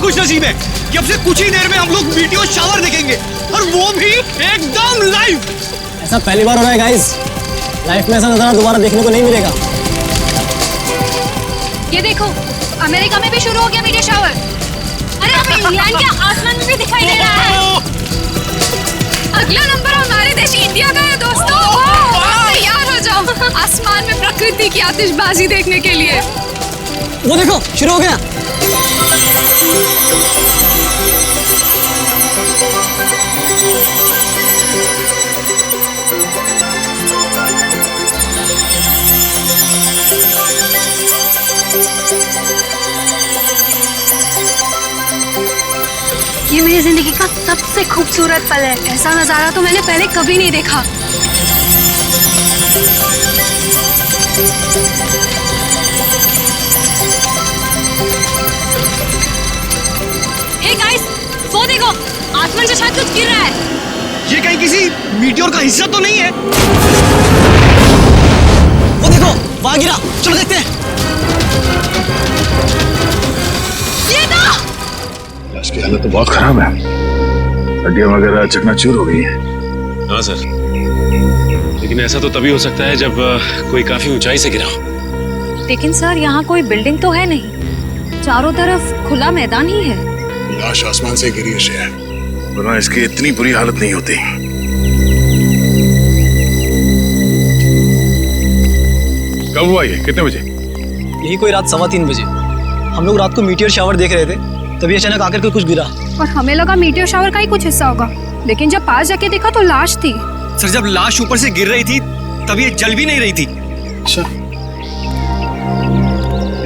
खुश नसीब है कि अब से कुछ ही देर में हम लोग वीडियो शावर देखेंगे, और वो भी एकदम लाइव। ऐसा पहली बार हो रहा है गाइस, लाइफ में ऐसा नजारा दोबारा देखने को नहीं मिलेगा। ये देखो, अमेरिका में भी शुरू हो गया मीडिया शावर। अरे हमें इंग्लैंड के आसमान में भी दिखाई दे रहा है। अगला नंबर हमारे देश इंडिया का है दोस्तों। तैयार हो जाओ आसमान में प्रकृति की आतिशबाजी देखने के लिए। वो देखो शुरू हो गया। ये मेरी जिंदगी का सबसे खूबसूरत पल है। ऐसा नजारा तो मैंने पहले कभी नहीं देखा। हे गाइस, वो देखो, आसमान से शायद कुछ गिर रहा है। ये कहीं किसी मीटियोर का हिस्सा तो नहीं है? वो देखो वहां गिरा, चलो देखते हैं। ये तो लाश की हालत तो बहुत खराब है, हड्डियां वगैरह चकनाचूर हो गई हैं। हाँ सर, लेकिन ऐसा तो तभी हो सकता है जब कोई काफी ऊंचाई से गिरा हो। लेकिन सर, यहाँ कोई बिल्डिंग तो है नहीं, चारों तरफ खुला मैदान ही है। लाश आसमान से गिरी है, वरना इसकी इतनी बुरी हालत नहीं होती। कब हुआ ये, कितने बजे? यही कोई रात 3:15 बजे। हम लोग रात को मीटियोर शावर देख रहे थे, तभी अचानक आकर के कुछ गिरा। और हमें लगा मीटियोर शावर का ही कुछ हिस्सा होगा, लेकिन जब पास जाके देखा तो लाश थी। सर, जब लाश ऊपर से गिर रही थी तब ये जल भी नहीं रही थी। अच्छा,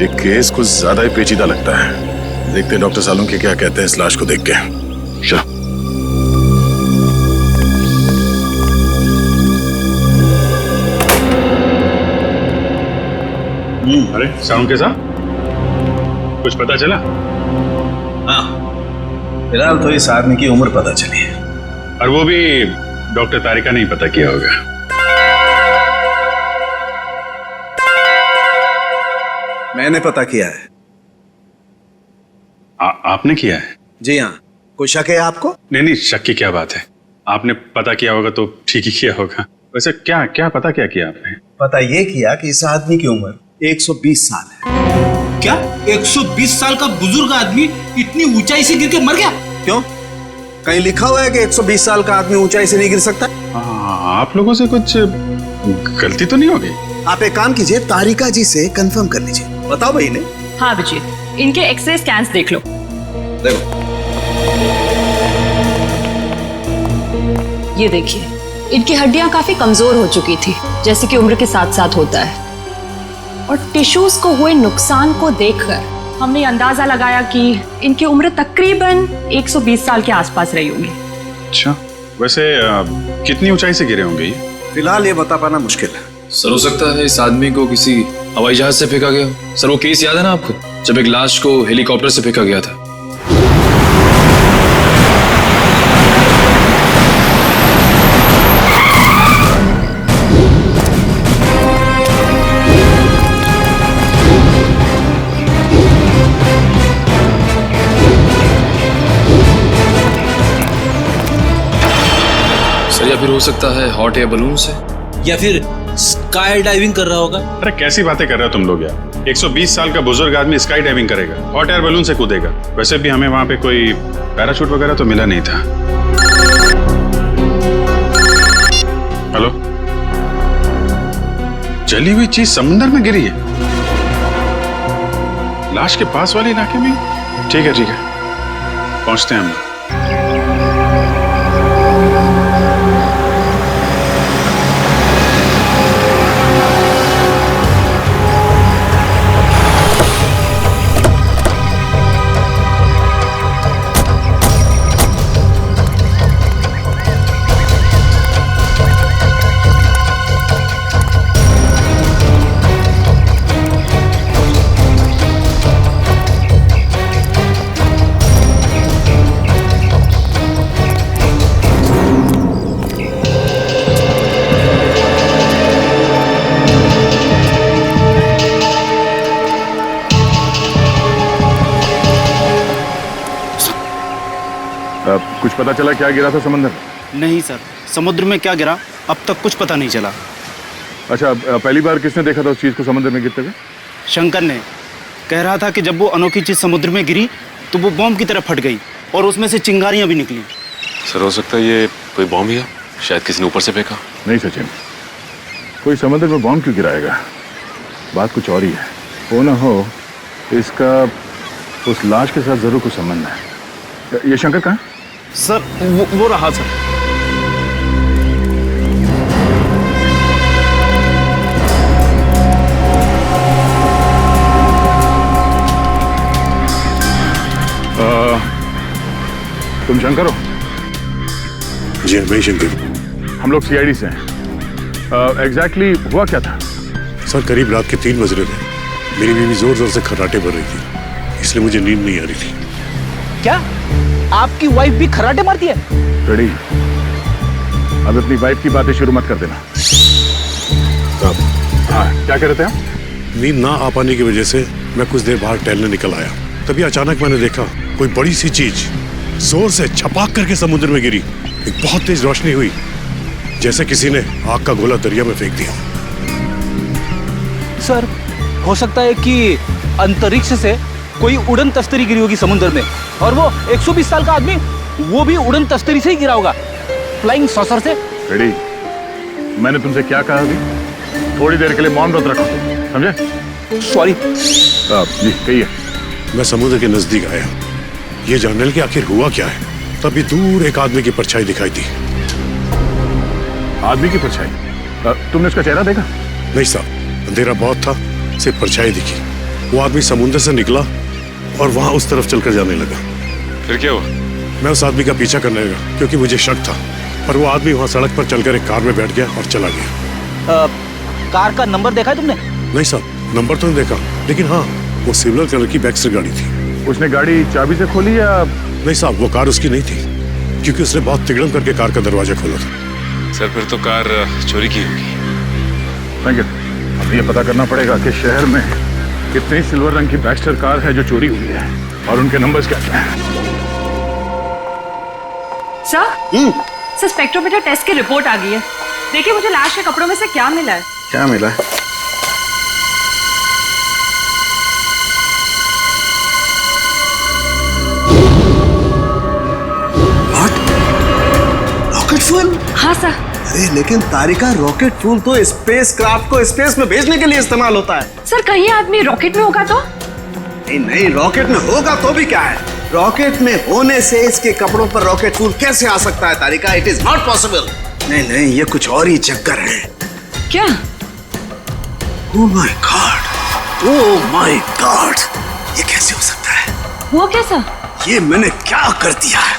ये केस कुछ ज्यादा ही पेचीदा लगता है। देखते हैं डॉक्टर सालुंके क्या कहते हैं इस लाश को देख के। चलो। अरे सालुंके साहब, कुछ पता चला? हाँ, फिलहाल तो इस आदमी की उम्र पता चली है, और वो भी डॉक्टर तारिका ने ही पता किया होगा। मैंने पता किया है। आपने किया है? जी हाँ। कोई शक है आपको? नहीं, शक की क्या बात है, आपने पता किया होगा तो ठीक ही किया होगा। वैसे क्या क्या पता क्या किया आपने? पता ये किया कि इस आदमी की उम्र 120 साल है। क्या 120 साल का बुजुर्ग आदमी इतनी ऊंचाई से गिर के मर गया? क्यों, कहीं लिखा हुआ है कि 120 साल का आदमी ऊंचाई से नहीं गिर सकता? आप लोगों से कुछ गलती तो नहीं होगी? आप एक काम कीजिए, तारिका जी से कंफर्म कर लीजिए। बताओ भाई ने। हाँ अभिजीत, इनके एक्सरे स्कैन्स देख लो। देखो, ये देखिए, इनकी हड्डियां काफी कमजोर हो चुकी थी, जैसे कि उम्र के साथ साथ होता है। और टिश्यूज को हुए नुकसान को देखकर हमने अंदाजा लगाया कि इनकी उम्र तकरीबन 120 साल के आसपास रही होगी। अच्छा, वैसे कितनी ऊंचाई से गिरे होंगे ये? फिलहाल ये बता पाना मुश्किल है। सर, हो सकता है इस आदमी को किसी हवाई जहाज से फेंका गया हो। सर, वो केस याद है ना आपको, जब एक लाश को हेलीकॉप्टर से फेंका गया था? सर, या फिर हो सकता है हॉट एयर बलून से, या फिर स्काई डाइविंग कर रहा होगा। अरे कैसी बातें कर रहे हो तुम लोग यार, 120 साल का बुजुर्ग आदमी स्काई डाइविंग करेगा, हॉट एयर बलून से कूदेगा? वैसे भी हमें वहां पे कोई पैराशूट वगैरह तो मिला नहीं था। हेलो, जली हुई चीज समुद्र में गिरी है, लाश के पास वाले इलाके में? ठीक है, पहुंचते हैं हम। कुछ पता चला क्या गिरा था समंदर में? नहीं सर, समुद्र में क्या गिरा अब तक कुछ पता नहीं चला। अच्छा, पहली बार किसने देखा था उस चीज को समुद्र में गिरते हुए? शंकर ने कह रहा था कि जब वो अनोखी चीज समुद्र में गिरी तो वो बॉम्ब की तरह फट गई और उसमें से चिंगारियां भी निकली। सर हो सकता है ये कोई बॉम्ब ही है, शायद किसी ने ऊपर से फेंका। नहीं सचिन, कोई समुद्र में बॉम्ब क्यों गिराएगा? बात कुछ और ही है। हो ना हो इसका उस लाश के साथ जरूर कुछ संबंध है। ये शंकर कहाँ? सर वो रहा सर। तुम शंकर हो? जी मैं शंकर। हम लोग सीआईडी से हैं। एग्जैक्टली हुआ क्या था? सर करीब रात के 3 बज रहे थे। मेरी बीवी जोर जोर से खर्राटे भर रही थी, इसलिए मुझे नींद नहीं आ रही थी। क्या आपकी वाइफ भी खर्राटे मारती है? रेडी, अब अपनी वाइफ की बातें शुरू मत कर देना। हाँ, क्या कह रहे थे आप? नींद ना आ पाने की वजह से मैं कुछ देर बाहर टहलने निकल आया। तभी अचानक मैंने देखा कोई बड़ी सी चीज जोर से छपाक करके समुद्र में गिरी। एक बहुत तेज रोशनी हुई, जैसे किसी ने आग का गोला दरिया में फेंक दिया। सर हो सकता है कि अंतरिक्ष से कोई उड़न तस्तरी गिरी होगी समुद्र में, और वो 120 साल का आदमी वो भी उड़न तस्तरी से ही गिरा होगा, फ्लाइंग सॉसर से। रेडी, मैंने तुमसे क्या कहा अभी? थोड़ी देर के लिए मौन व्रत रखो, समझे? सॉरी। जी कहिए। मैं समुद्र के नजदीक आया, ये जानने कि आखिर हुआ क्या है। तभी दूर एक आदमी की परछाई दिखाई दी। आदमी की परछाई? तुमने उसका चेहरा देखा? नहीं साहब, अंधेरा बहुत था, सिर्फ परछाई दिखी। वो आदमी समुद्र से निकला और वहां उस तरफ चलकर जाने लगा। फिर क्या हुआ? मैं उस आदमी का पीछा करने लगा क्योंकि मुझे शक था, पर वो आदमी वहां सड़क पर चलकर एक कार में बैठ गया और चला गया। कार का नंबर देखा है तुमने? नहीं साहब, नंबर तो नहीं देखा, लेकिन हाँ वो सिल्वर कलर की बैक्स्टर गाड़ी थी। उसने गाड़ी चाबी से खोली या? नहीं साहब, वो कार उसकी नहीं थी, क्योंकि उसने बहुत तिगड़म करके कार का दरवाजा खोला था। सर फिर तो कार चोरी की होगी। Thank you. अब ये पता करना पड़ेगा कि शहर में कितनी सिल्वर रंग की बैक्स्टर कार है जो चोरी हुई है और उनके नंबर्स क्या क्या हैं। सर स्पेक्ट्रोमीटर टेस्ट की रिपोर्ट आ गई है। देखिए मुझे लाश के कपड़ों में से क्या मिला है। क्या मिला है? Rocket fuel? हाँ सर। अरे लेकिन तारिका, रॉकेट फ्यूल तो स्पेस क्राफ्ट को स्पेस में भेजने के लिए इस्तेमाल होता है। सर कहीं आदमी रॉकेट में होगा तो? नहीं, रॉकेट में होगा तो भी क्या है, रॉकेट में होने से इसके कपड़ों पर रॉकेट फ्यूल कैसे आ सकता है तारिका? It is not possible. नहीं, ये कुछ और ही चक्कर है। क्या? ओह माय गॉड, ये कैसे हो सकता है? वो कैसा? ये मैंने क्या कर दिया है?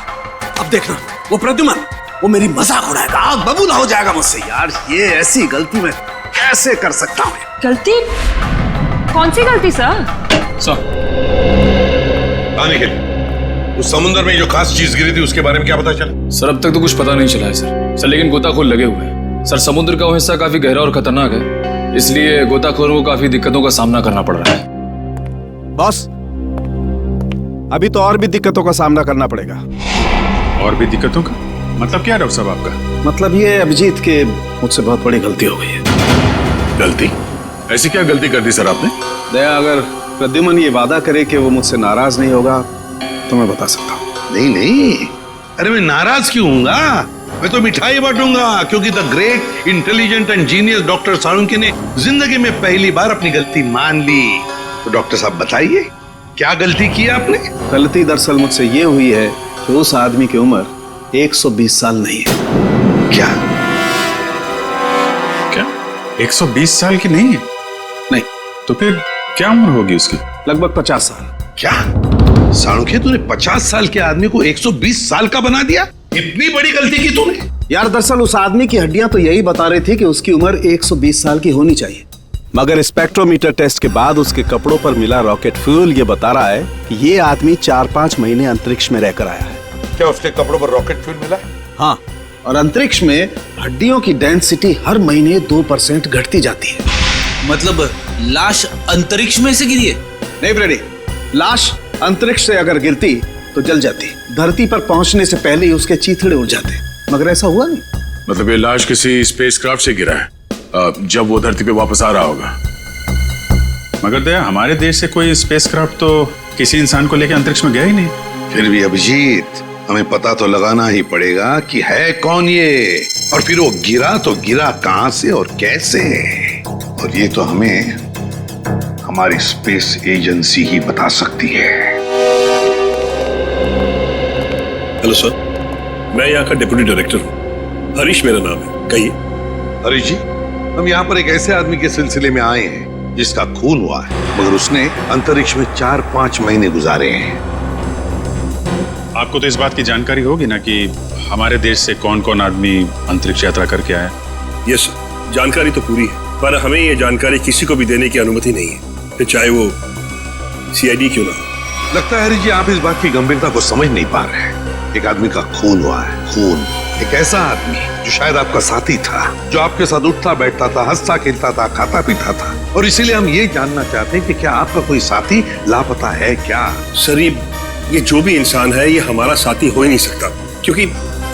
अब देखना, वो प्रद्युमन वो मेरी मजाक उड़ाएगा, आग बबूला हो जाएगा मुझसे। यार ये ऐसी गलती मैं कैसे कर सकता हूँ? गलती? कौन सी गलती सर? कहाँ निकली? उस समुद्र में जो खास चीज गिरी थी उसके बारे में क्या पता चला? सर अब तक तो कुछ पता नहीं चला है सर, लेकिन गोताखोर लगे हुए हैं। सर समुद्र का वो हिस्सा काफी गहरा और खतरनाक है, इसलिए गोताखोरों को काफी दिक्कतों का सामना करना पड़ रहा है। बॉस, अभी तो और भी दिक्कतों का सामना करना पड़ेगा। और भी दिक्कतों का मतलब क्या डॉक्टर साहब आपका? मतलब ये अभिजीत के मुझसे बहुत बड़ी गलती हो गई है। गलती? ऐसी क्या गलती कर दी सर आपने? दया, अगर प्रद्युमन ये वादा करे कि वो मुझसे नाराज नहीं होगा तो मैं बता सकता हूँ। नहीं, अरे मैं नाराज क्यों हूँगा? मैं तो मिठाई बांटूंगा, क्योंकि the great intelligent and genius doctor Salunkhe ने जिंदगी में पहली बार अपनी गलती मान ली। तो डॉक्टर साहब बताइए, क्या गलती की आपने? गलती दरअसल मुझसे ये हुई है कि उस आदमी की उम्र 120 साल नहीं है। क्या 120 साल की नहीं है? नहीं। तो फिर क्या उम्र होगी उसकी? लगभग 50 साल। क्या साळुंखे, तूने 50 साल के आदमी को 120 साल का बना दिया? इतनी बड़ी गलती की तूने? यार दरअसल उस आदमी की हड्डियां तो यही बता रही थी कि उसकी उम्र 120 साल की होनी चाहिए, मगर स्पेक्ट्रोमीटर टेस्ट के बाद उसके कपड़ों पर मिला रॉकेट फ्यूल ये बता रहा है कि ये आदमी 4-5 महीने अंतरिक्ष में रहकर आया है। क्या उसके कपड़ों पर रॉकेट फ्यूल मिला? हाँ, और अंतरिक्ष में हड्डियों की डेंसिटी हर महीने 2% घटती जाती है। मतलब लाश अंतरिक्ष में से गिरी है? नहीं फ्रेडी, लाश अंतरिक्ष से अगर गिरती तो तो जल जाती, धरती पर पहुंचने से पहले ही उसके चीथड़े उड़ जाते, मगर ऐसा हुआ नहीं। मतलब ये लाश किसी स्पेसक्राफ्ट से गिरा है, जब वो धरती पे वापस आ रहा होगा। मगर दया, हमारे देश से कोई स्पेसक्राफ्ट तो किसी इंसान को लेकर अंतरिक्ष में गया ही नहीं। फिर भी अभिजीत, हमें पता तो लगाना ही पड़ेगा कि है कौन ये, और फिर वो गिरा तो गिरा कहां से और कैसे, और ये तो हमें हमारी स्पेस एजेंसी ही बता सकती है। हेलो सर, मैं यहाँ का डिप्टी डायरेक्टर हूँ, हरीश मेरा नाम है। कहिए। हरीश जी, हम यहाँ पर एक ऐसे आदमी के सिलसिले में आए हैं जिसका खून हुआ है, मगर उसने अंतरिक्ष में 4-5 महीने गुजारे हैं। आपको तो इस बात की जानकारी होगी ना कि हमारे देश से कौन कौन आदमी अंतरिक्ष यात्रा करके आया। यस सर, जानकारी तो पूरी है, पर हमें ये जानकारी किसी को भी देने की अनुमति नहीं है, फिर चाहे वो सीआईडी क्यों ना। लगता है हरीश जी, आप इस बात की गंभीरता को समझ नहीं पा रहे हैं। एक आदमी का खून हुआ है, खून। एक ऐसा आदमी जो शायद आपका साथी था, जो आपके साथ उठता बैठता था, हंसता खेलता था, खाता पीता था, और इसीलिए हम ये जानना चाहते हैं कि क्या आपका कोई साथी लापता है क्या? सर, ये जो भी इंसान है ये हमारा साथी हो ही नहीं सकता, क्योंकि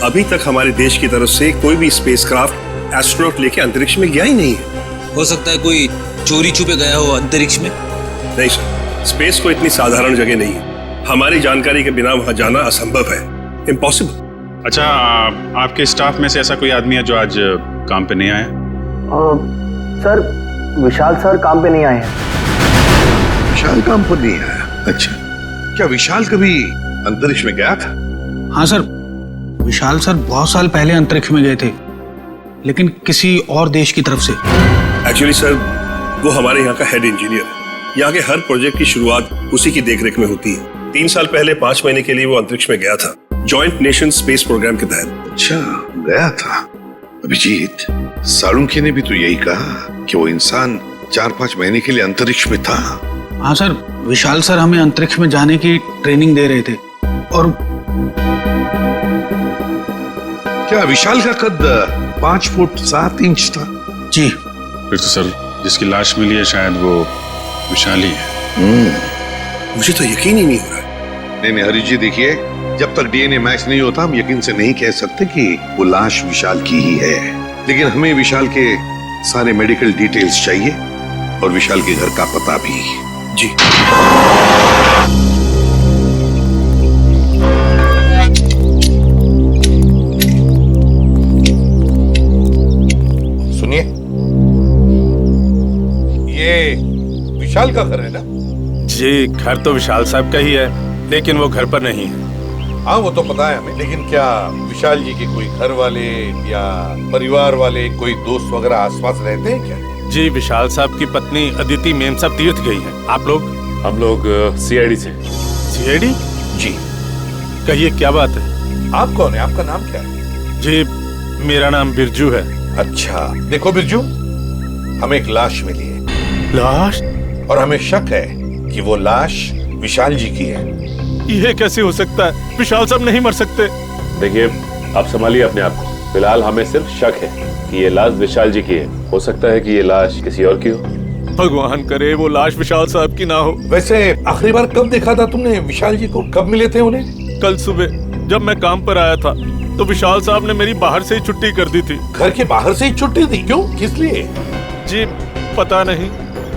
अभी तक हमारे देश की तरफ से कोई भी स्पेसक्राफ्ट एस्ट्रोनॉट लेके अंतरिक्ष में गया ही नहीं है। हो सकता है कोई चोरी छुपे गया हो अंतरिक्ष में। नहीं सर, स्पेस को इतनी साधारण जगह नहीं है, हमारी जानकारी के बिना वहां जाना असंभव है, इम्पॉसिबल। अच्छा, आपके स्टाफ में से ऐसा कोई आदमी है जो आज काम पे नहीं आया? सर, विशाल सर काम पे नहीं आए हैं। विशाल काम पर नहीं आया? अच्छा, क्या विशाल कभी अंतरिक्ष में गया था? हाँ सर, विशाल सर बहुत साल पहले अंतरिक्ष में गए थे, लेकिन किसी और देश की तरफ से। एक्चुअली सर, वो हमारे यहाँ का हेड इंजीनियर है। यहाँ के हर प्रोजेक्ट की शुरुआत उसी की देखरेख में होती है। 3 साल पहले 5 महीने के लिए वो अंतरिक्ष में गया था, जॉइंट नेशन स्पेस प्रोग्राम के तहत। अच्छा, गया था। अभिजीत, साळुंखे ने भी तो यही कहा कि वो इंसान 4-5 महीने के लिए अंतरिक्ष में था। हाँ सर, विशाल सर हमें अंतरिक्ष में जाने की ट्रेनिंग दे रहे थे। और क्या विशाल का कद 5 फुट 7 इंच था? जी। फिर तो सर, जिसकी लाश मिली है शायद वो विशाल ही है। मुझे तो यकीन ही नहीं हो रहा है। नहीं हरीश जी, देखिए, जब तक डीएनए मैच नहीं होता हम यकीन से नहीं कह सकते कि वो लाश विशाल की ही है, लेकिन हमें विशाल के सारे मेडिकल डिटेल्स चाहिए और विशाल के घर का पता भी। जी। सुनिए, ये विशाल का घर है ना? जी, घर तो विशाल साहब का ही है, लेकिन वो घर पर नहीं है। हाँ, वो तो पता है हमें, लेकिन क्या विशाल जी के कोई घर वाले या परिवार वाले, कोई दोस्त वगैरह आसपास रहते हैं क्या? जी, विशाल साहब की पत्नी अदिति मेम साहब तीर्थ गई हैं। आप लोग? हम लोग सीआईडी से। सीआईडी? जी। कहिए, क्या बात है? आप कौन है? आपका नाम क्या है? जी, मेरा नाम बिरजू है। अच्छा, देखो बिरजू, हमें एक लाश मिली है। लाश? और हमें शक है कि वो लाश विशाल जी की है। ये कैसे हो सकता है? विशाल साहब नहीं मर सकते। देखिए, आप संभालिए अपने आप को। फिलहाल हमें सिर्फ शक है कि ये लाश विशाल जी की है। हो सकता है कि ये लाश किसी और की हो। भगवान करे वो लाश विशाल साहब की ना हो। वैसे आखिरी बार कब देखा था तुमने विशाल जी को? कब मिले थे उन्हें? कल सुबह जब मैं काम पर आया था तो विशाल साहब ने मेरी बाहर से ही छुट्टी कर दी थी। घर के बाहर से ही छुट्टी दी? क्यों? किस लिए? जी, पता नहीं,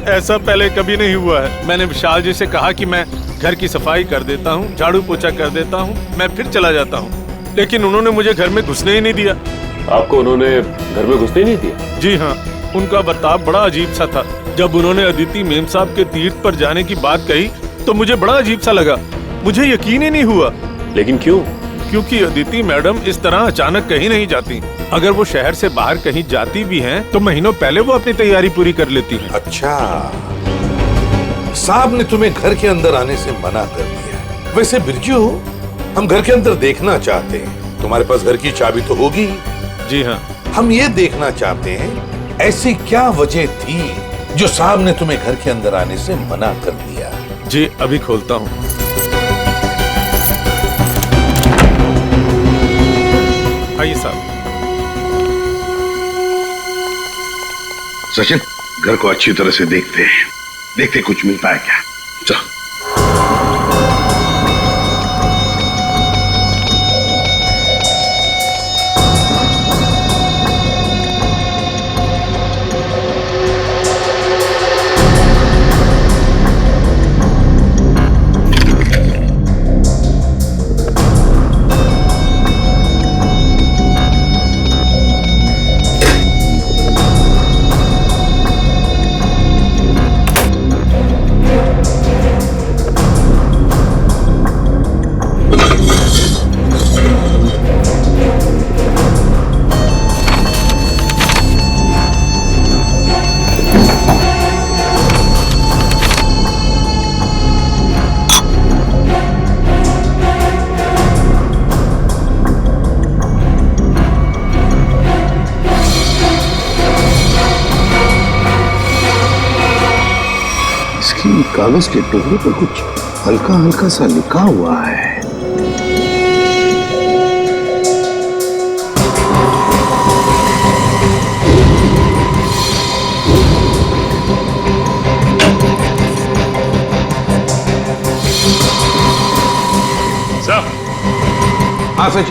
ऐसा पहले कभी नहीं हुआ है। मैंने विशाल जी से कहा कि मैं घर की सफाई कर देता हूँ, झाड़ू पोछा कर देता हूँ, मैं फिर चला जाता हूँ, लेकिन उन्होंने मुझे घर में घुसने ही नहीं दिया। आपको उन्होंने घर में घुसने नहीं दिया? जी हाँ, उनका बर्ताव बड़ा अजीब सा था। जब उन्होंने अदिति मेम साहब के तीर्थ पर जाने की बात कही तो मुझे बड़ा अजीब सा लगा, मुझे यकीन ही नहीं हुआ। लेकिन क्यों? क्योंकि अदिति मैडम इस तरह अचानक कहीं नहीं जाती। अगर वो शहर से बाहर कहीं जाती भी हैं तो महीनों पहले वो अपनी तैयारी पूरी कर लेती हैं। अच्छा, साहब ने तुम्हें घर के अंदर आने से मना कर दिया। वैसे बिरजू, हम घर के अंदर देखना चाहते हैं। तुम्हारे पास घर की चाबी तो होगी? जी हाँ। हम ये देखना चाहते हैं ऐसी क्या वजह थी जो साहब ने तुम्हें घर के अंदर आने से मना कर दिया। जी, अभी खोलता हूँ। आइए साहब। सचिन, घर को अच्छी तरह से देखते हैं, देखते कुछ मिलता है क्या। चलो। कागज के टुकड़े पर कुछ हल्का हल्का सा लिखा हुआ है। हाँ सच।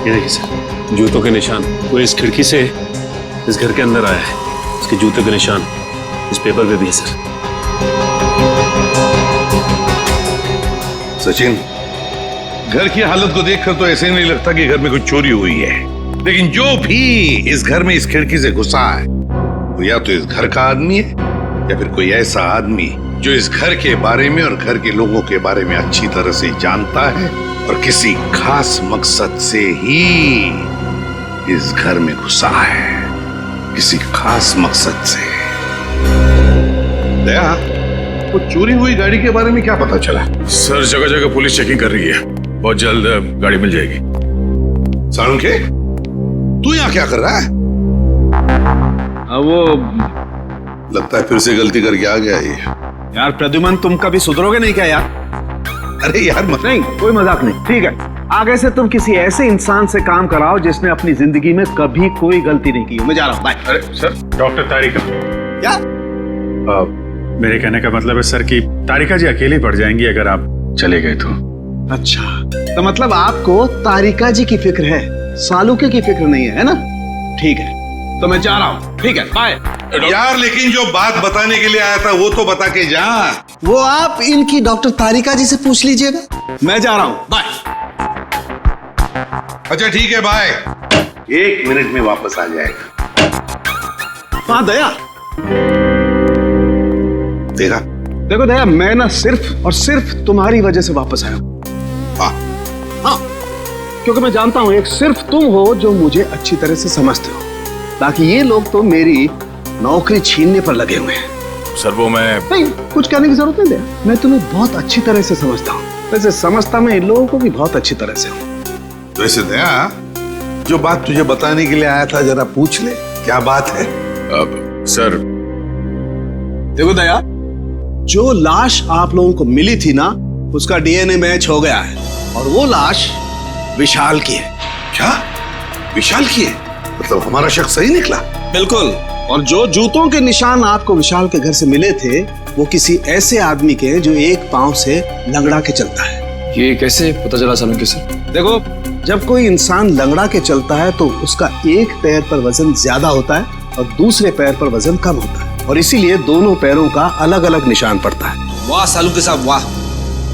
ये देखिए सर, जूतों के निशान वो इस खिड़की से इस घर के अंदर आया है। उसके जूतों के निशान इस पेपर पे भी है सर। सचिन, घर की हालत को देखकर तो ऐसे नहीं लगता कि घर में कुछ चोरी हुई है, लेकिन जो भी इस घर में इस खिड़की से घुसा है वो या तो इस घर का आदमी है या फिर कोई ऐसा आदमी जो इस घर के बारे में और घर के लोगों के बारे में अच्छी तरह से जानता है और किसी खास मकसद से ही इस घर में घुसा है, किसी खास मकसद से। दया, वो चोरी हुई गाड़ी के बारे में क्या पता चला? सर जगह जगह पुलिस चेकिंग कर रही है, बहुत जल्द गाड़ी मिल जाएगी। साळुंखे, तू यहाँ क्या कर रहा है? वो लगता है फिर से गलती करके आ गया ये। यार प्रद्युमन, तुम कभी सुधरोगे नहीं क्या यार? अरे यार मत नहीं, कोई मजाक नहीं, ठीक है। आगे से तुम किसी ऐसे इंसान से काम कराओ जिसने अपनी जिंदगी में कभी कोई गलती नहीं की। मैं जा रहा हूँ, बाय। अरे सर, डॉक्टर तारिका। क्या? मेरे कहने का मतलब है सर कि तारिका जी अकेली पड़ जाएंगी अगर आप चले गए तो। अच्छा, तो मतलब आपको तारिका जी की फिक्र है, सालुके की फिक्र नहीं है ना? ठीक है, तो मैं जा रहा हूँ, ठीक है, बाय। यार लेकिन जो बात बताने के लिए आया था वो तो बता के जा। वो आप इनकी डॉक्टर तारिका जी से पूछ लीजिएगा। मैं जा रहा हूँ, बाय। अच्छा ठीक है, बाय। 1 मिनट में वापस आ जाएगा। हाँ दया, देखा? देखो दया, मैं ना सिर्फ और सिर्फ तुम्हारी वजह से वापस आया हूँ। हाँ, क्योंकि मैं जानता हूँ एक सिर्फ तुम हो जो मुझे अच्छी तरह से समझते हो, बाकी ये लोग तो मेरी नौकरी छीनने पर लगे हुए हैं। सर वो मैं नहीं, कुछ कहने की जरूरत नहीं है, मैं तुम्हें बहुत अच्छी तरह से समझता हूँ। वैसे समझता मैं इन लोगों को भी बहुत अच्छी तरह से हूँ। वैसे दया, जो बात तुझे बताने के लिए आया था जरा पूछ ले, क्या बात है? सर देखो दया, जो लाश आप लोगों को मिली थी ना, उसका डीएनए मैच हो गया है और वो लाश विशाल की है। क्या? विशाल की है? मतलब हमारा शक सही निकला? बिल्कुल। और जो जूतों के निशान आपको विशाल के घर से मिले थे वो किसी ऐसे आदमी के जो एक पांव से लंगड़ा के चलता है। ये कैसे पता चला सालुंखे सर? देखो, जब कोई इंसान लंगड़ा के चलता है तो उसका एक पैर पर वजन ज्यादा होता है और दूसरे पैर पर वजन कम होता है, और इसीलिए दोनों पैरों का अलग अलग निशान पड़ता है। वाह सालुंखे साहब, वाह,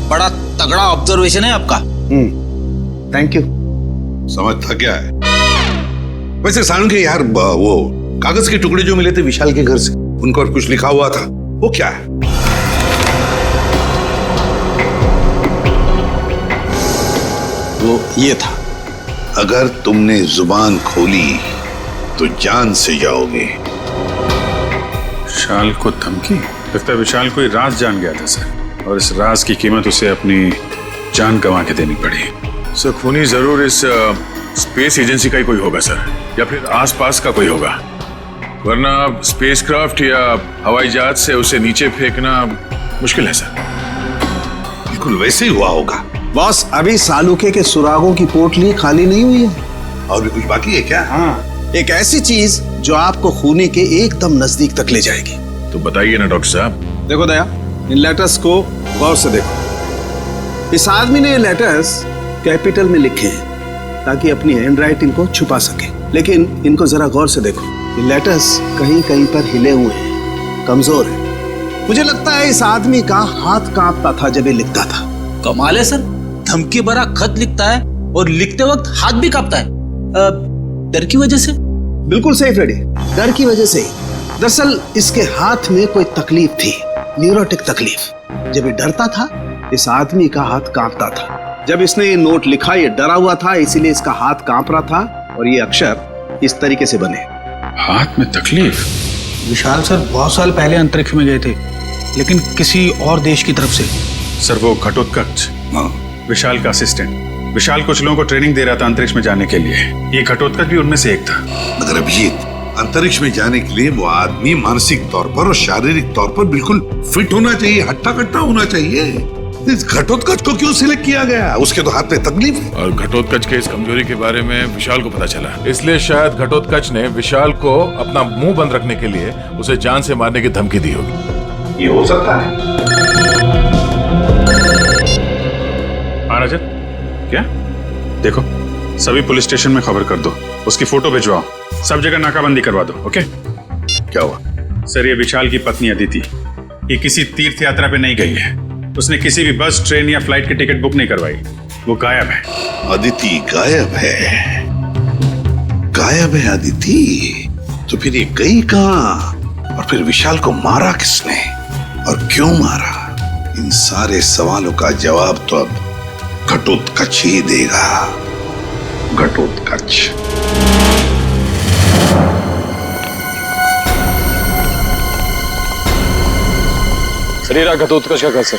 बड़ा तगड़ा ऑब्जर्वेशन है आपका। Thank you. समझता क्या है? वैसे साळुंखे यार, वो कागज के टुकड़े जो मिले थे विशाल के घर से, उन पर कुछ लिखा हुआ था, वो क्या है? वो ये था, अगर तुमने जुबान खोली तो जान से जाओगे। विशाल को धमकी? लगता है विशाल कोई राज जान गया था सर, और इस राज की कीमत उसे अपनी जान गंवा के देनी पड़ी। सर खूनी जरूर इस स्पेस एजेंसी का ही कोई होगा सर, या फिर आसपास का कोई होगा, वरना स्पेसक्राफ्ट या हवाई जहाज से उसे नीचे फेंकना मुश्किल है सर। बिल्कुल वैसे ही हुआ होगा। बॉस, अभी सालुखे के सुरागों की पोटली खाली नहीं हुई है। और भी कुछ बाकी है क्या? हाँ, एक ऐसी चीज जो आपको खूनी के एकदम नजदीक तक ले जाएगी। तो बताइए ना डॉक्टर साहब। देखो दया, इन लेटर्स को गौर से देखो। इस आदमी ने ये लेटर्स कैपिटल में लिखे हैं ताकि अपनी हैंडराइटिंग को छुपा सके, लेकिन इनको जरा गौर से देखो, ये लेटर्स कहीं कहीं पर हिले हुए हैं, कमजोर है। मुझे लगता है इस आदमी का हाथ कांपता था जब ये लिखता था। कमाल है सर, धमकी भरा खत लिखता है और लिखते वक्त हाथ भी कांपता है। डर की वजह से? बिल्कुल सही फ्रेडी, डर की वजह से ही। दरअसल इसके हाथ में कोई तकलीफ थी, न्यूरोटिक तकलीफ। जब ये डरता था, इस आदमी का हाथ कांपता था। जब इसने ये नोट लिखा, ये डरा हुआ था, इसीलिए इसका हाथ कांप रहा था और ये अक्षर इस तरीके से बने। हाथ में तकलीफ? विशाल सर बहुत साल पहले अंतरिक्ष में गए थे, लेकिन किसी और देश की तरफ से। सर वो घटोत्कच, विशाल का असिस्टेंट। विशाल कुछ लोगों को ट्रेनिंग दे रहा था अंतरिक्ष में जाने के लिए, ये घटोत्कच भी उनमें से एक था। मगर अभिजीत, अंतरिक्ष में जाने के लिए वो आदमी मानसिक तौर पर और शारीरिक तौर पर बिल्कुल फिट होना चाहिए, हट्टा कट्टा होना चाहिए। इस घटोत्कच को क्यों सिलेक्ट किया गया? उसके तो हाथ में तकलीफ है। और घटोत्कच के इस कमजोरी के बारे में विशाल को पता चला, इसलिए शायद घटोत्कच ने विशाल को अपना मुंह बंद रखने के लिए उसे जान से मारने की धमकी दी होगी। ये हो सकता है। हाँ रजत, क्या? देखो, सभी पुलिस स्टेशन में खबर कर दो, उसकी फोटो भिजवाओ, सब जगह नाकाबंदी करवा दो। ओके? क्या हुआ? सर, ये विशाल की पत्नी अदिति, ये किसी तीर्थ यात्रा पे नहीं गई है। उसने किसी भी बस, ट्रेन या फ्लाइट की टिकट बुक नहीं करवाई। वो गायब है। अदिति गायब है? गायब है अदिति? तो फिर ये गई कहां? और फिर विशाल को मारा किसने और क्यों मारा? इन सारे सवालों का जवाब तो अब घटोत्कच ही देगा। घटोत्कच। शरीरा घटोत्कच का कैसे?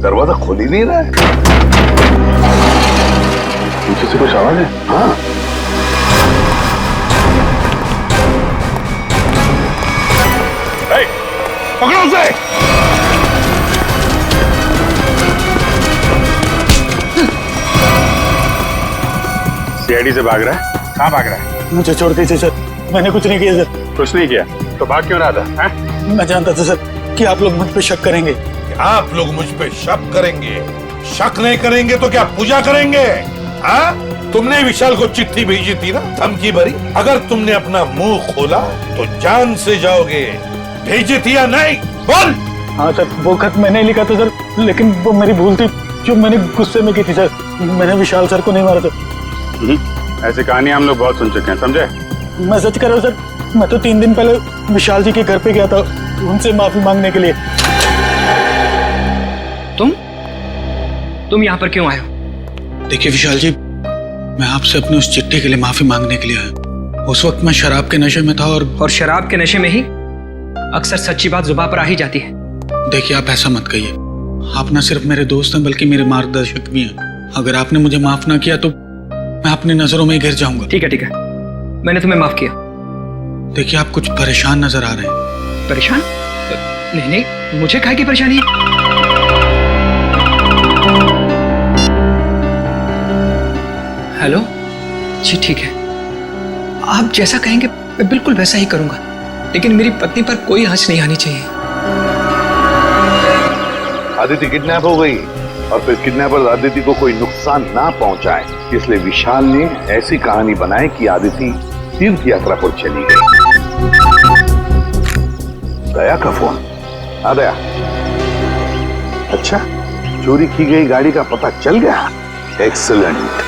दरवाजा खोल ही नहीं रहा है। पीछे से कुछ आवाज है? हाँ। पकड़ो उसे। सीआईडी से भाग रहा है? कहाँ भाग रहा है? मुझे छोड़ दीजिए सर, मैंने कुछ नहीं किया सर। कुछ नहीं किया तो भाग क्यों रहा था? मैं जानता था सर कि आप लोग मुझ पे शक करेंगे। आप लोग मुझ पे शक करेंगे? शक नहीं करेंगे तो क्या पूजा करेंगे? हाँ? तुमने विशाल को चिट्ठी भेजी थी ना, धमकी भरी। अगर तुमने अपना मुंह खोला तो जान से जाओगे। भेजी थी या नहीं? बोल। हाँ सर, वो खत मैंने लिखा था सर, लेकिन वो मेरी भूल थी जो मैंने गुस्से में की थी सर। मैंने विशाल सर को नहीं मारा था। ऐसी कहानी हम लोग बहुत सुन चुके हैं, समझे? मैं सच कह रहा हूँ सर, मैं तो 3 दिन पहले विशाल जी के घर पे गया था उनसे माफी मांगने के लिए। तुम यहाँ पर क्यों आए हो? देखिए विशाल जी, मैं आपसे अपनी उस चिट्ठी के लिए माफी मांगने के लिए आया। उस वक्त मैं शराब के नशे में था और शराब के नशे में ही अक्सर सच्ची बात जुबान पर आ ही जाती है। देखिए आप ऐसा मत कहिए, आप न सिर्फ मेरे दोस्त हैं बल्कि मेरे मार्गदर्शक भी हैं। अगर आपने मुझे माफ ना किया तो मैं अपनी नजरों में गिर जाऊंगा। ठीक है, मैंने तुम्हें माफ किया। देखिए आप कुछ परेशान नजर आ रहे हैं। परेशान? नहीं, मुझे काहे की परेशानी है? हेलो जी, ठीक है, आप जैसा कहेंगे मैं बिल्कुल वैसा ही करूंगा, लेकिन मेरी पत्नी पर कोई आंच नहीं आनी चाहिए। आदिति किडनैप हो गई और फिर किडनैपर आदिति को कोई नुकसान ना पहुंचाए, इसलिए विशाल ने ऐसी कहानी बनाई कि आदिति तीर्थ यात्रा पर चली गई। दया का फोन आ गया। अच्छा, चोरी की गई गाड़ी का पता चल गया। एक्सीलेंट।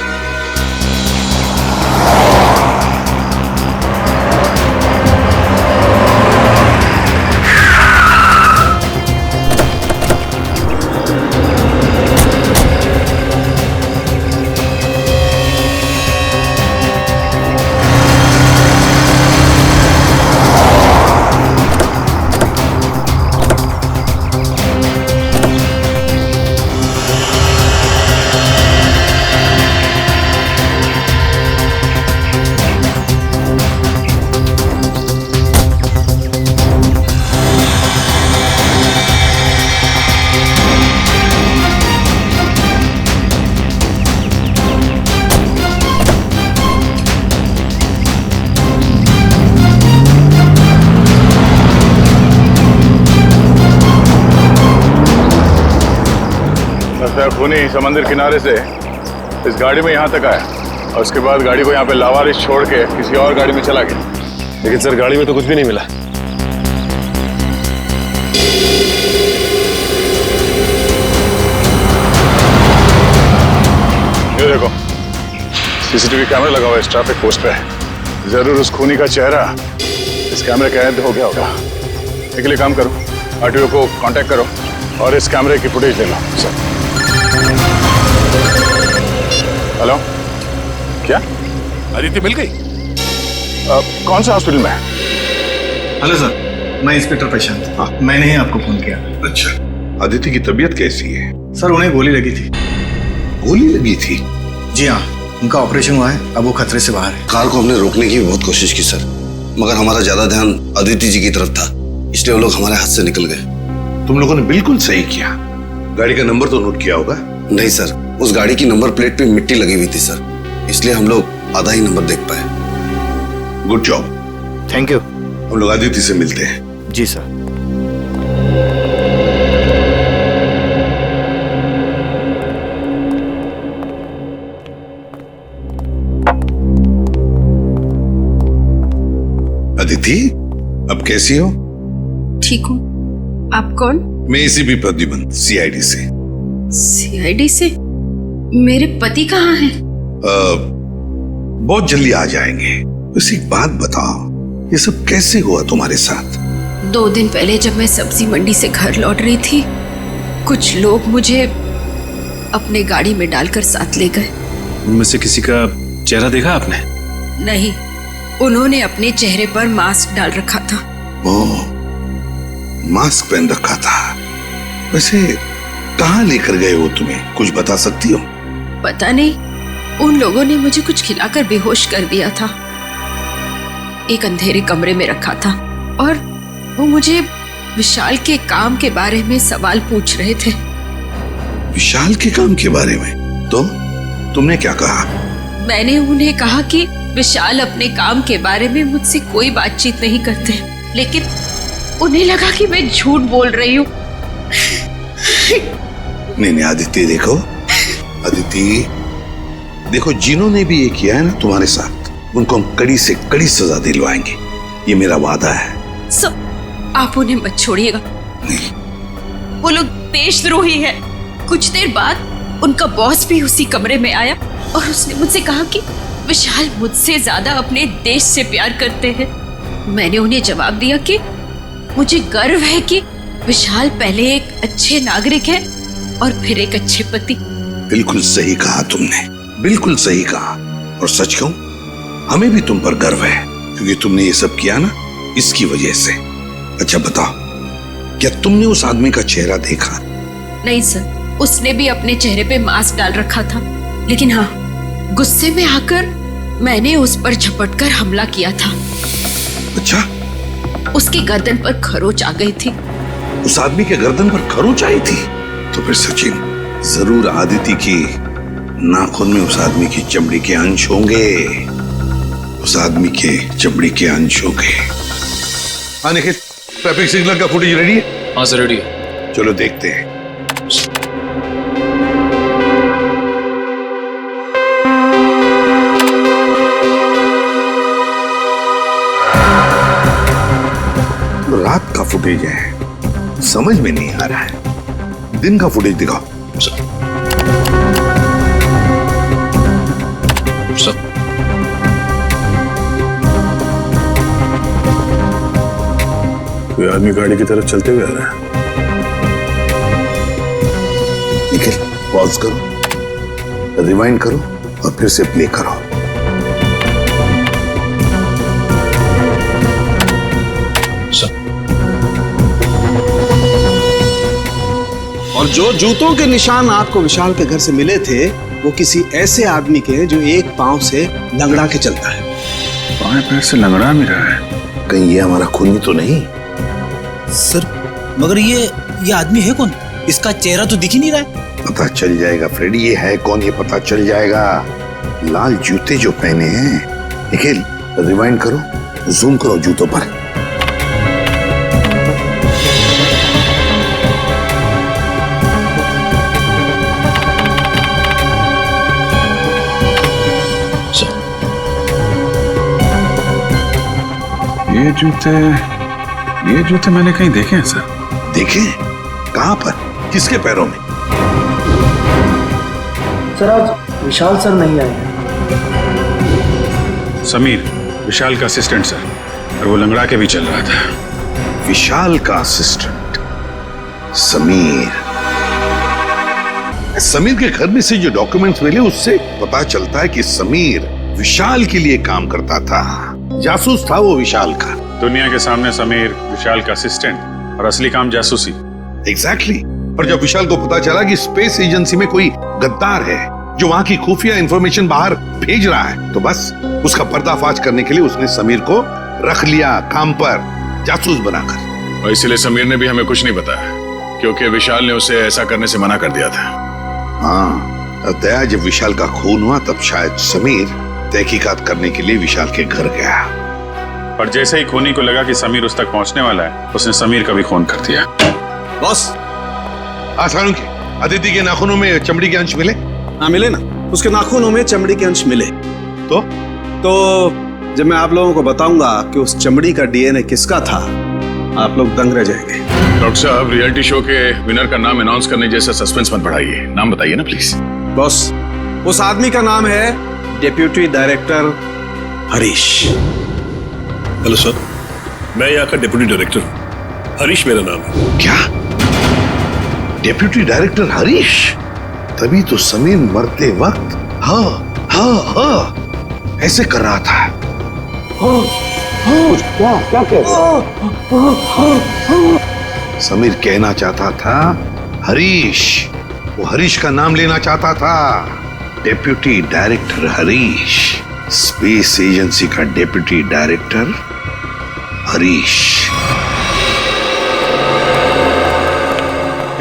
खूनी समंदर किनारे से इस गाड़ी में यहाँ तक आया और उसके बाद गाड़ी को यहाँ पे लावारिस छोड़ के किसी और गाड़ी में चला गया। लेकिन सर, गाड़ी में तो कुछ भी नहीं मिला। ये देखो, सीसीटीवी कैमरा लगा हुआ है इस ट्रैफिक पोस्ट पे। जरूर उस खूनी का चेहरा इस कैमरे कैद हो गया होगा। इसके लिए काम करो, आरटीओ को कांटेक्ट करो और इस कैमरे की फुटेज ले लो। सर, हेलो, क्या अदिति मिल गई? कौन सा हॉस्पिटल में है? हेलो सर, मैं इंस्पेक्टर प्रशांत। हाँ, मैंने ही आपको फोन किया। अच्छा, अदिति की तबीयत कैसी है? सर, उन्हें गोली लगी थी। गोली लगी थी? जी हाँ, उनका ऑपरेशन हुआ है, अब वो खतरे से बाहर है। कार को हमने रोकने की बहुत कोशिश की सर, मगर हमारा ज्यादा ध्यान अदिति जी की तरफ था, इसलिए वो लोग हमारे हाथ से निकल गए। तुम लोगों ने बिल्कुल सही किया। गाड़ी का नंबर तो नोट किया होगा? नहीं सर, उस गाड़ी की नंबर प्लेट पे मिट्टी लगी हुई थी सर, इसलिए हम लोग आधा ही नंबर देख पाए। Good job. Thank you. हम लोग अदिति से मिलते हैं। जी सर। अदिति, अब कैसी हो? ठीक हूँ। आप कौन? मैं एसीपी प्रद्युमन, सीआईडी से। सीआईडी से? मेरे पति कहाँ हैं? बहुत जल्दी आ जाएंगे। बस एक बात बताओ, ये सब कैसे हुआ तुम्हारे साथ? 2 दिन पहले जब मैं सब्जी मंडी से घर लौट रही थी, कुछ लोग मुझे अपने गाड़ी में डालकर साथ ले गए। उनमें से किसी का चेहरा देखा आपने? नहीं, उन्होंने अपने चेहरे पर मास्क डाल रखा था। ओह, मास्क पहन रखा था। वैसे कहाँ लेकर गए वो तुम्हें, कुछ बता सकती हो? पता नहीं, उन लोगों ने मुझे कुछ खिलाकर बेहोश कर दिया था। एक अंधेरे कमरे में रखा था और वो मुझे विशाल के काम के बारे में सवाल पूछ रहे थे। विशाल के काम के बारे में? तो तुमने क्या कहा? मैंने उन्हें कहा कि विशाल अपने काम के बारे में मुझसे कोई बातचीत नहीं करते, लेकिन उन्हें लगा कि मैं झूठ बोल रही हूँ। नहीं आदित्य, देखो अदिति, देखो जिन्होंने भी ये किया है ना तुम्हारे साथ, उनको हम कड़ी से कड़ी सजा दिलवाएंगे, ये मेरा वादा है। आप उन्हें मत छोड़िएगा। वो लोग देशद्रोही है। कुछ देर बाद उनका बॉस भी उसी कमरे में आया और उसने मुझसे कहा कि विशाल मुझसे ज्यादा अपने देश से प्यार करते हैं। मैंने उन्हें जवाब दिया कि मुझे गर्व है कि विशाल पहले एक अच्छे नागरिक है और फिर एक अच्छे पति। बिल्कुल सही कहा तुमने, बिल्कुल सही कहा। और सच कहूं, हमें भी तुम पर गर्व है, क्योंकि तुमने ये सब किया ना इसकी वजह से। अच्छा बताओ, क्या तुमने उस आदमी का चेहरा देखा? नहीं सर, उसने भी अपने चेहरे पे मास्क डाल रखा था, लेकिन हाँ, गुस्से में आकर मैंने उस पर झपटकर हमला किया था। अच्छा? उसकी गर्दन पर खरोच आ गई थी। उस आदमी के गर्दन पर खरोच आई थी? तो फिर सचिन, जरूर आदिति की नाखून में उस आदमी की चमड़ी के अंश होंगे। उस आदमी के चमड़ी के अंश होंगे। हाँ निखिल, ट्रैफिक सिग्नल का फुटेज रेडी है? हाँ सर, रेडी है। चलो देखते हैं। रात का फुटेज है, समझ में नहीं आ रहा है। दिन का फुटेज दिखाओ। कोई आदमी गाड़ी की तरफ चलते हुए आ रहा है। निखिल, पॉज करो, रिवाइंड करो और फिर से प्ले करो। और जो जूतों के निशान आपको विशाल के घर से मिले थे, वो किसी ऐसे आदमी के हैं जो एक पांव से लंगड़ा के चलता है। बाएं पैर से लंगड़ा भी रहा है। कहीं ये हमारा खूनी तो नहीं? सर, मगर ये आदमी है कौन? इसका चेहरा तो दिख ही नहीं रहा है। पता चल जाएगा फ्रेडी, ये है कौन, ये पता चल जाएगा। लाल जूते जो पहने हैं। निखिल, रिवाइंड करो, जूम करो जूतों पर। ये जूते मैंने कहीं देखे हैं सर। देखे? कहां पर, किसके पैरों में? सर, आज विशाल सर नहीं आए। समीर, विशाल का असिस्टेंट सर, और वो लंगड़ा के भी चल रहा था। विशाल का असिस्टेंट समीर। समीर के घर में से जो डॉक्यूमेंट्स मिले उससे पता चलता है कि समीर विशाल के लिए काम करता था, जासूस था वो विशाल का। दुनिया के सामने समीर विशाल का असिस्टेंट और असली काम जासूसी। एग्जैक्टली। पर जब विशाल को पता चला कि स्पेस एजेंसी में कोई गद्दार है जो वहां की खुफिया इंफॉर्मेशन बाहर भेज रहा है। तो बस उसका पर्दाफाश करने के लिए उसने समीर को रख लिया काम पर, जासूस बनाकर। और इसीलिए समीर ने भी हमें कुछ नहीं बताया, क्योंकि विशाल ने उसे ऐसा करने से मना कर दिया था। हाँ, दया जब विशाल का खून हुआ तब शायद समीर तहकीकात करने के लिए विशाल के घर गया। पर जैसे ही खूनी को लगा कि समीर उस तक पहुंचने वाला है, उसने समीर का भी खून कर दिया। बॉस, आसानों के अदिति के नाखूनों में चमड़ी के अंश मिले? हाँ मिले ना, उसके नाखूनों में चमड़ी के अंश मिले। तो जब मैं आप लोगों को बताऊंगा कि उस चमड़ी का डीएनए किसका था, आप लोग दंग रह जाएंगे। डॉक्टर साहब, रियलिटी शो के विनर का नाम अनाउंस करने जैसा सस्पेंस मत बढ़ाइए, नाम बताइए ना प्लीज। बॉस, उस आदमी का नाम है deputy director Harish. Hello sir, मैं यहाँ का डिप्टी डायरेक्टर हरीश मेरा नाम है। क्या डेप्यूटी डायरेक्टर हरीश? तभी तो समीर मरते वक्त हाँ ऐसे कर रहा था। क्या कह रहा? समीर कहना चाहता था हरीश, वो हरीश का नाम लेना चाहता था। Deputy director Harish, space agency का deputy director Harish.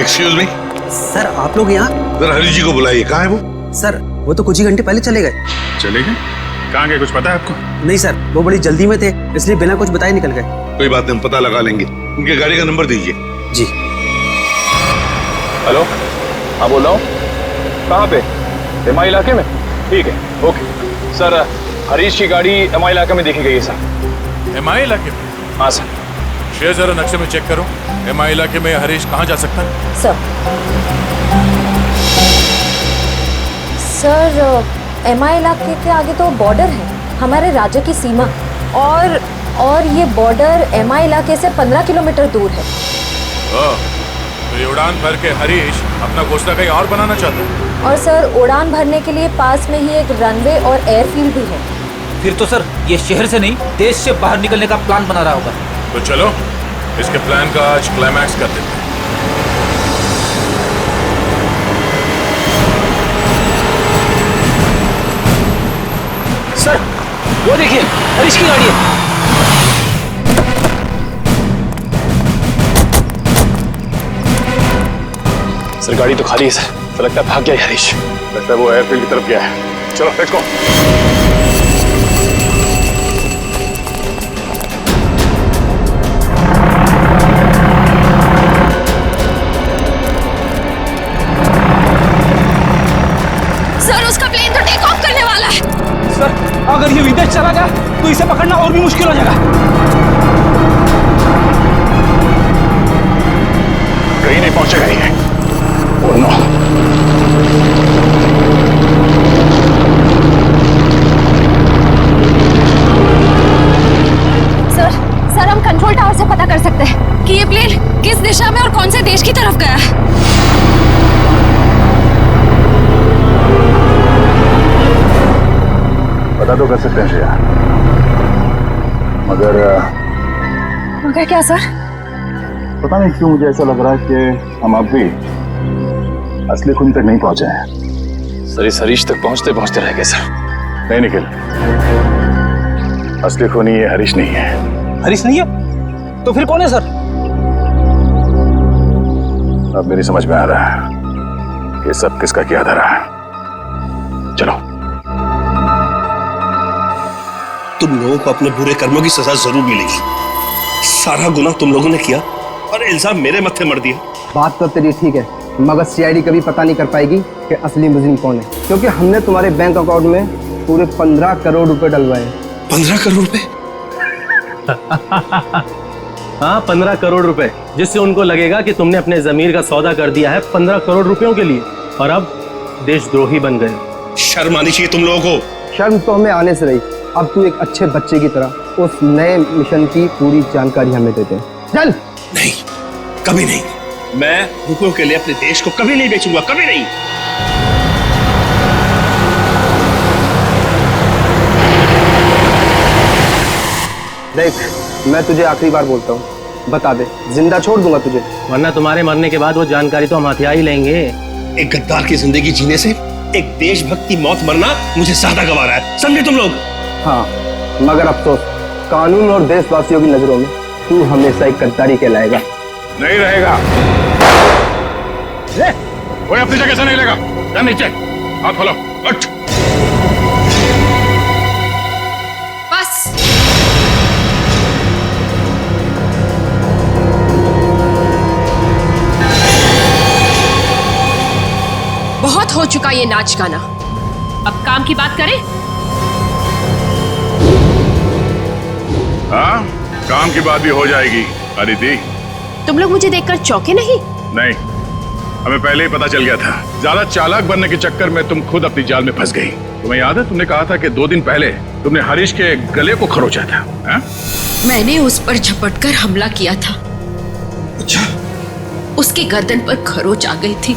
Excuse me sir, आप लोग यहाँ? जरा हरीश जी को बुलाइए। कहाँ है वो? सर, वो तो कुछ ही घंटे पहले चले गए। चले गए? कहाँ गए, कुछ पता है आपको? नहीं सर, वो बड़ी जल्दी में थे, इसलिए बिना कुछ बताए निकल गए। कोई बात नहीं, हम पता लगा लेंगे। उनके गाड़ी का नंबर दीजिए। जी। हेलो, हाँ बोल रहा हूँ। कहाँ पे? एमआई इलाके में? ठीक है, ओके सर। हरीश की गाड़ी एमआई इलाके में देखी गई है सर। एमआई इलाके में? हाँ सर। शेयर जरा नक्शे में चेक करो, एमआई इलाके में हरीश कहाँ जा सकता है? सर, एमआई इलाके के आगे तो बॉर्डर है, हमारे राज्य की सीमा, और ये बॉर्डर एमआई इलाके से 15 किलोमीटर दूर है। तो ये उड़ान भर के हरीश अपना घोंसला कहीं और बनाना चाहता है? और सर, उड़ान भरने के लिए पास में ही एक रनवे और एयरफील्ड भी है। फिर तो सर ये शहर से नहीं, देश से बाहर निकलने का प्लान बना रहा होगा। तो चलो इसके प्लान का आज क्लाइमैक्स कर देते हैं। सर, वो देखिए, हरीश की गाड़ी है। सर गाड़ी तो खाली है सर, तो लगता है भाग गया है हरीश। लगता है वो एयरफील्ड की तरफ गया है। चलो लेट्स गो। सर, उसका प्लेन तो टेक ऑफ करने वाला है। सर, अगर ये विदेश चला गया तो इसे पकड़ना और भी मुश्किल हो जाएगा। कहीं नहीं पहुंचेगा ये। Oh no. सर, हम कंट्रोल टावर से पता कर सकते हैं कि ये प्लेन किस दिशा में और कौन से देश की तरफ गया है। पता तो कर सकते हैं श्रेया, मगर क्या सर? पता नहीं क्यों मुझे ऐसा लग रहा है कि हम अब भी असली खूनी तक नहीं पहुंचे हैं। सर इस हरीश तक पहुंचते पहुंचते रह गए सर। नहीं निखिल, असली खूनी ये हरीश नहीं है। हरीश नहीं है? तो फिर कौन है सर? अब मेरी समझ में आ रहा है कि सब किसका किया धरा है। चलो। तुम लोगों को अपने बुरे कर्मों की सजा जरूर मिलेगी। सारा गुनाह तुम लोगों ने किया और इल्जाम मेरे मत्थे मर दिया। बात तो तेरी ठीक है, मगर सीआईडी कभी पता नहीं कर पाएगी कि असली मुजरिम कौन है, क्योंकि हमने तुम्हारे बैंक अकाउंट में पूरे 15 करोड़ रुपए डलवाए। 15 करोड़ रुपए? हाँ, 15 करोड़ रुपए, जिससे उनको लगेगा कि तुमने अपने जमीर का सौदा कर दिया है 15 करोड़ रुपयों के लिए, और अब देशद्रोही बन गए। शर्म आनी चाहिए तुम लोगों को। शर्म तो हमें आने से रही, अब तू एक अच्छे बच्चे की तरह उस नए मिशन की पूरी जानकारी हमें देते हैं। चल। नहीं, कभी नहीं। मैं रुपयों के लिए अपने देश को कभी नहीं बेचूंगा, कभी नहीं। देख, मैं तुझे आखिरी बार बोलता हूँ, बता दे, जिंदा छोड़ दूंगा तुझे, वरना तुम्हारे मरने के बाद वो जानकारी तो हम हथिया ही लेंगे। एक गद्दार की जिंदगी जीने से एक देशभक्ति मौत मरना मुझे ज्यादा गवा रहा है, समझे तुम लोग? हाँ, मगर अफसोस कानून और देशवासियों की नजरों में तू हमेशा एक गद्दारी कहलाएगा। नहीं रहेगा। कोई अपनी जगह से नहीं लेगा। जा नीचे, हाथ खोलो, उठ। बस। बहुत हो चुका ये नाच गाना, अब काम की बात करें। हाँ, काम की बात भी हो जाएगी अदिति। तुम लोग मुझे देखकर चौंके नहीं? नहीं, हमें पहले ही पता चल गया था। ज्यादा चालाक बनने के चक्कर में तुम खुद अपनी जाल में फंस गई। तुम्हें याद है, तुमने कहा था कि 2 दिन पहले तुमने हरीश के गले को खरोचा था। हा? मैंने उस पर झपटकर हमला किया था। अच्छा। उसकी गर्दन पर खरोच आ गई थी।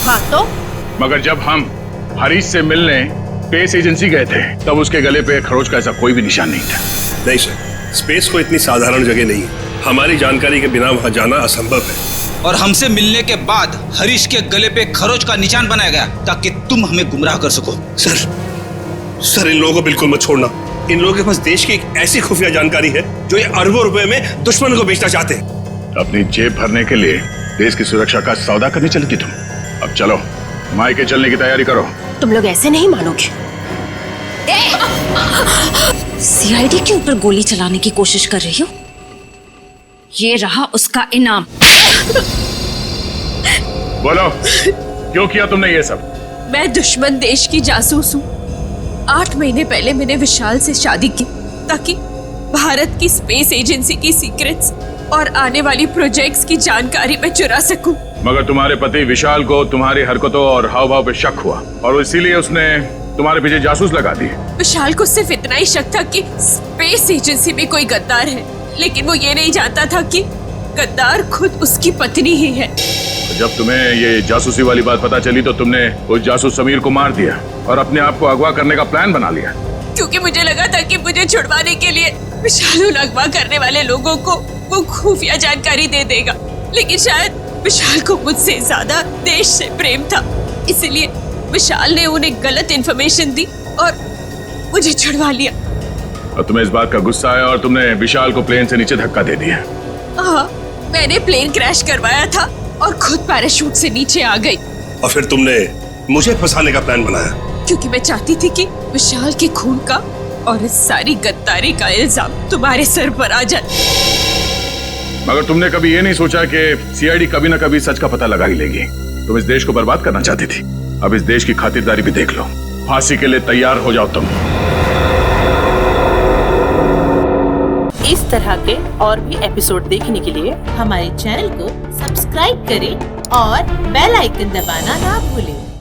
हाँ तो? मगर जब हम हरीश से मिलने स्पेस एजेंसी गए थे तब उसके गले पे खरोच का ऐसा कोई भी निशान नहीं था। नहीं सर, स्पेस को इतनी साधारण जगह नहीं है। हमारी जानकारी के बिना वहां जाना असंभव है। और हमसे मिलने के बाद हरीश के गले पे खरोच का निशान बनाया गया ताकि तुम हमें गुमराह कर सको। सर इन लोगों को बिल्कुल मत छोड़ना। इन लोगों के पास देश की एक ऐसी खुफिया जानकारी है जो ये अरबों रुपए में दुश्मन को बेचना चाहते हैं। अपनी जेब भरने के लिए देश की सुरक्षा का सौदा करने चली थी तुम। अब चलो, मायके चलने की तैयारी करो। तुम लोग ऐसे नहीं मानोगे। सीआईडी के ऊपर गोली चलाने की कोशिश कर रही हो? ये रहा उसका इनाम। बोलो, क्यों किया तुमने ये सब? मैं दुश्मन देश की जासूस हूँ। 8 महीने पहले मैंने विशाल से शादी की ताकि भारत की स्पेस एजेंसी की सीक्रेट्स और आने वाली प्रोजेक्ट्स की जानकारी मैं चुरा सकूं। मगर तुम्हारे पति विशाल को तुम्हारी हरकतों और हाव भाव पे शक हुआ और इसीलिए उसने तुम्हारे पीछे जासूस लगा दिए। विशाल को सिर्फ इतना ही शक था कि स्पेस एजेंसी में कोई गद्दार है, लेकिन वो ये नहीं जानता था कि गद्दार खुद उसकी पत्नी ही है। जब तुम्हें ये जासूसी वाली बात पता चली तो तुमने उस जासूस समीर को मार दिया और अपने आप को अगवा करने का प्लान बना लिया। क्योंकि मुझे लगा था कि मुझे छुड़वाने के लिए विशाल उन अगवा करने वाले लोगों को वो खुफिया जानकारी दे देगा, लेकिन शायद विशाल को मुझसे ज्यादा देश से प्रेम था, इसलिए विशाल ने उन्हें गलत इन्फॉर्मेशन दी और मुझे छुड़वा लिया। और तुम्हें इस बात का गुस्सा आया और तुमने विशाल को प्लेन से नीचे धक्का दे दिया। हाँ, मैंने प्लेन क्रैश करवाया था और खुद पैराशूट से नीचे आ गई। और फिर तुमने मुझे फंसाने का प्लान बनाया? क्योंकि मैं चाहती थी कि विशाल के खून का और इस सारी गद्दारी का इल्जाम तुम्हारे सर पर आ जाए। मगर तुमने कभी ये नहीं सोचा कि सीआईडी कभी ना कभी सच का पता लगा ही लेगी। तुम इस देश को बर्बाद करना चाहती थी, अब इस देश की खातिरदारी भी देख लो। फांसी के लिए तैयार हो जाओ तुम। इस तरह के और भी एपिसोड देखने के लिए हमारे चैनल को सब्सक्राइब करें और बेल आइकन दबाना ना भूलें।